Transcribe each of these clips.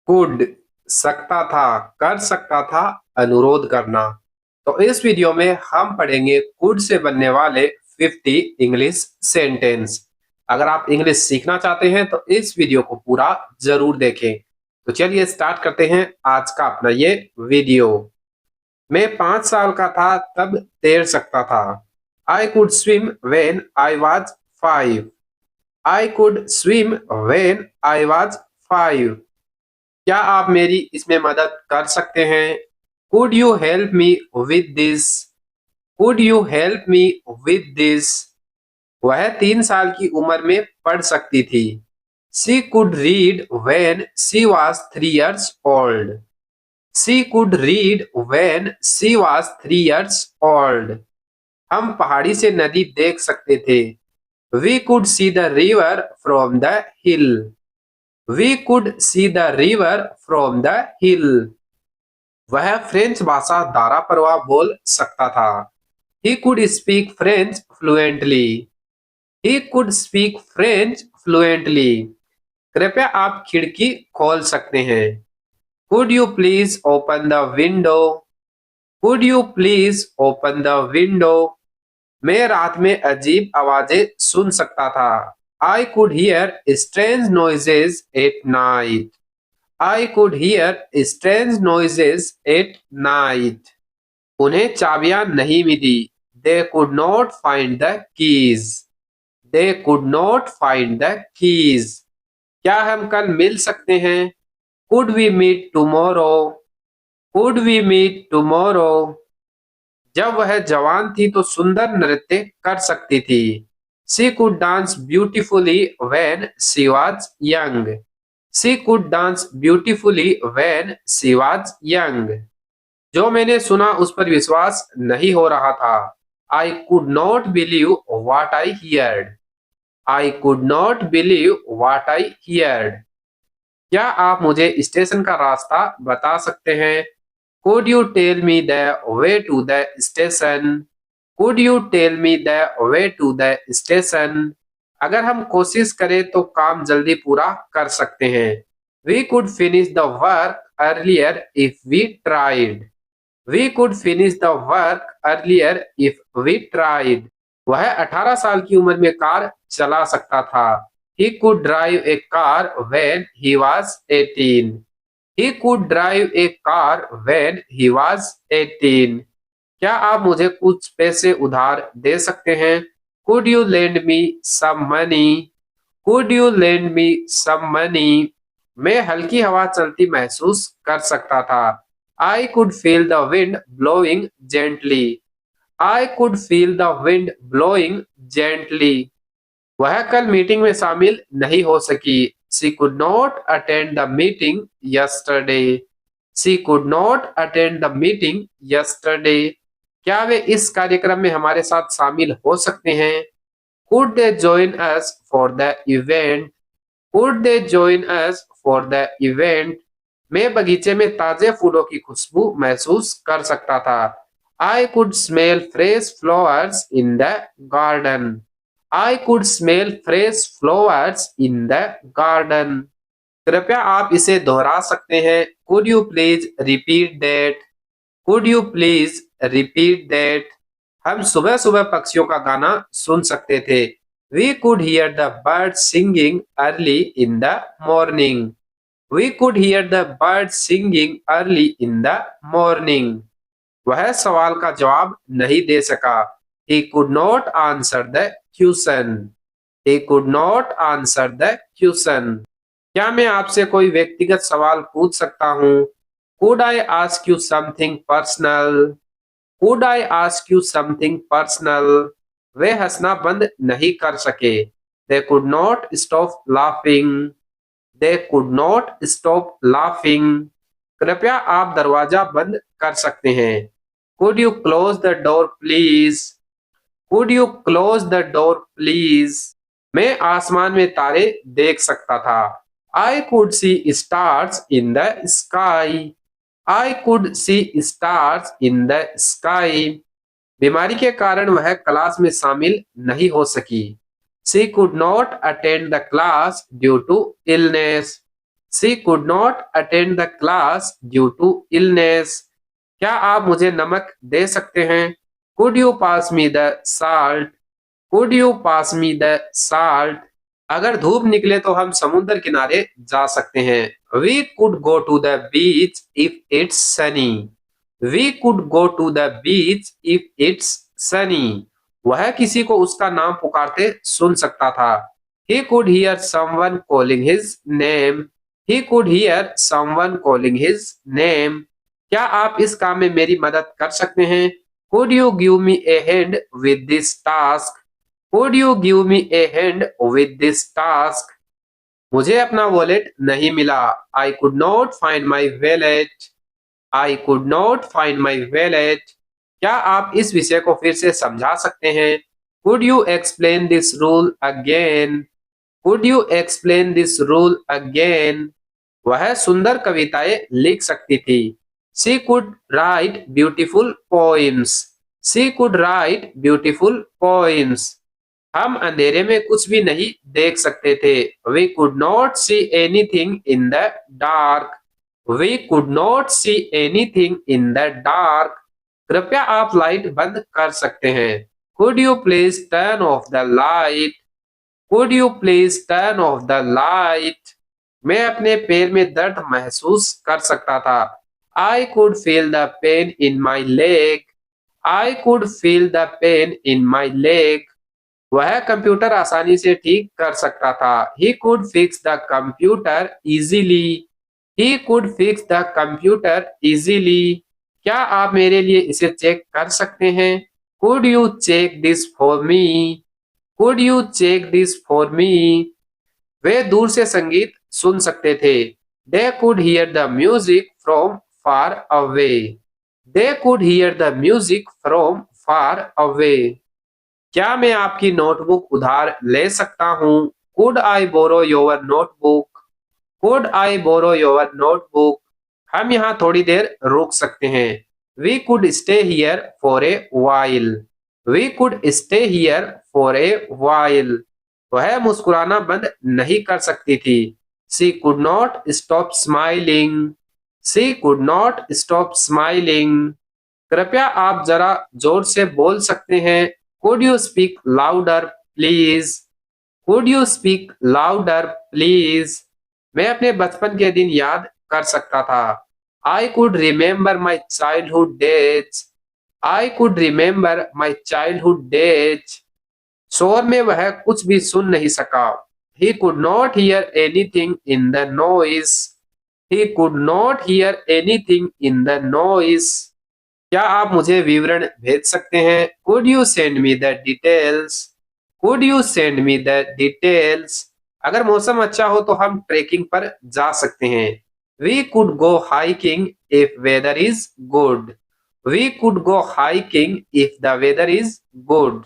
Could सकता था, कर सकता था, अनुरोध करना। तो इस वीडियो में हम पढ़ेंगे कुड से बनने वाले 50 इंग्लिश सेंटेंस। अगर आप इंग्लिश सीखना चाहते हैं तो इस वीडियो को पूरा जरूर देखें। तो चलिए स्टार्ट करते हैं आज का अपना ये वीडियो। मैं 5 साल का था तब तैर सकता था। I could swim when I was 5। I could swim when I was 5। क्या आप मेरी इसमें मदद कर सकते हैं? Could you help me with this? Could you help me with this? वह 3 साल की उम्र में पढ़ सकती थी। She could read when she was 3 years old। She could read when she was 3 years old। हम पहाड़ी से नदी देख सकते थे। We could see the river from the hill. We could see the river from the hill. वह French भाषा धाराप्रवाह बोल सकता था। He could speak French fluently. He could speak French fluently. कृपया आप खिड़की खोल सकते हैं। Could you please open the window? Could you please open the window? मैं रात में अजीब आवाजें सुन सकता था। I could hear strange noises at night. I could hear strange noises at night। उन्हें चाबियां नहीं मिली। They could not find the keys। They could not find the keys। क्या हम कल मिल सकते हैं? Could we meet tomorrow? Could we meet tomorrow? जब वह जवान थी तो सुंदर नृत्य कर सकती थी। She could dance beautifully when she was young। She could dance beautifully when she was young। जो मैंने सुना उस पर विश्वास नहीं हो रहा था। I could not believe what I heard। I could not believe what I heard। क्या आप मुझे स्टेशन का रास्ता बता सकते हैं? Could you tell me the way to the station? Could you tell me the way to the station? अगर हम कोशिश करें तो काम जल्दी पूरा कर सकते हैं। We could finish the work earlier if we tried। We could finish the work earlier if we tried। वह 18 साल की उम्र में कार चला सकता था। He could drive a car when he was 18। He could drive a car when he was 18। क्या आप मुझे कुछ पैसे उधार दे सकते हैं? Could you lend me some money? Could you lend me some money? मैं हल्की हवा चलती महसूस कर सकता था। I could feel the wind blowing gently। I could feel the wind blowing gently। वह कल मीटिंग में शामिल नहीं हो सकी। She could not attend the meeting yesterday। She could not attend the meeting yesterday। क्या वे इस कार्यक्रम में हमारे साथ शामिल हो सकते हैं? Could they join us for the event? Could they join us for the event? मैं बगीचे में ताजे फूलों की खुशबू महसूस कर सकता था। I could smell fresh flowers in the garden। I could smell fresh flowers in the garden। कृपया आप इसे दोहरा सकते हैं। Could you please repeat that? Could you please repeat that? हम सुबह सुबह पक्षियों का गाना सुन सकते थे। We could hear the birds singing early in the morning। We could hear the birds singing early in the morning। वह सवाल का जवाब नहीं दे सका। He could not answer the question। He could not answer the question। क्या मैं आपसे कोई व्यक्तिगत सवाल पूछ सकता हूँ? Could I ask you something personal? Could I ask you something personal? वे हंसना बंद नहीं कर सके। They could not stop laughing। They could not stop laughing। कृपया आप दरवाजा बंद कर सकते हैं। Could you close the door please? Could you close the door please? मैं आसमान में तारे देख सकता था। I could see stars in the sky। I could see stars in the sky। बीमारी के कारण वह क्लास में शामिल नहीं हो सकी। She could not attend the class due to illness। She could not attend the class due to illness. क्या आप मुझे नमक दे सकते हैं? Could you pass me the salt? Could you pass me the salt? अगर धूप निकले तो हम समुद्र किनारे जा सकते हैं। We could go to the beach if it's sunny. We could go to the beach if it's sunny. वह किसी को उसका नाम पुकारते सुन सकता था। He could hear someone calling his name. He could hear someone calling his name. क्या आप इस काम में मेरी मदद कर सकते हैं? Could you give me A hand with this task? Could you give me a hand with this task? मुझे अपना वॉलेट नहीं मिला। I could not find my wallet. I could not find my wallet. क्या आप इस विषय को फिर से समझा सकते हैं? Could you explain this rule again? Could you explain this rule again? वह सुंदर कविताएं लिख सकती थी। She could write beautiful poems. She could write beautiful poems. हम अंधेरे में कुछ भी नहीं देख सकते थे। We could not see anything in the dark. We could not see anything in the dark. कृपया आप लाइट बंद कर सकते हैं। Could you please turn off the light? Could you please turn off the light? मैं अपने पैर में दर्द महसूस कर सकता था। I could feel the pain in my leg. I could feel the pain in my leg. वह कंप्यूटर आसानी से ठीक कर सकता था। He could fix the computer easily. He could fix the computer easily. क्या आप मेरे लिए इसे चेक कर सकते हैं? Could you check this for me? Could you check this for me? वे दूर से संगीत सुन सकते थे। They could hear the music from far away. They could hear the music from far away. क्या मैं आपकी नोटबुक उधार ले सकता हूँ? Could I borrow your notebook? Could I borrow your notebook? हम यहाँ थोड़ी देर रुक सकते हैं। We could stay here for a while. We could stay here for a while. वह मुस्कुराना बंद नहीं कर सकती थी। She could not stop smiling. She could not stop smiling. कृपया आप जरा जोर से बोल सकते हैं? Could you speak louder, please? Could you speak louder, please? मैं अपने बचपन के दिन याद कर सकता था। I could remember my childhood days. I could remember my childhood days. शोर में वह कुछ भी सुन नहीं सका। He could not hear anything in the noise. He could not hear anything in the noise. क्या आप मुझे विवरण भेज सकते हैं? Could you send me the details? Could you send me the details? अगर मौसम अच्छा हो तो हम ट्रेकिंग पर जा सकते हैं। We could go hiking if weather is good. We could go hiking if the weather is good.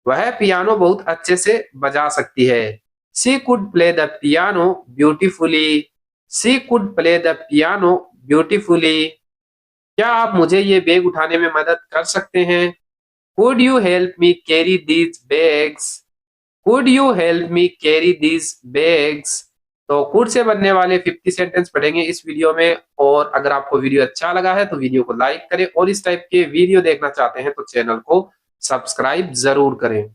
वह पियानो बहुत अच्छे से बजा सकती है। She could play the piano beautifully. She could play the piano beautifully. क्या आप मुझे ये बैग उठाने में मदद कर सकते हैं? Could you help me carry these bags? Could you help me carry these bags? तो could से बनने वाले 50 सेंटेंस पढ़ेंगे इस वीडियो में। और अगर आपको वीडियो अच्छा लगा है तो वीडियो को लाइक करें और इस टाइप के वीडियो देखना चाहते हैं तो चैनल को सब्सक्राइब जरूर करें।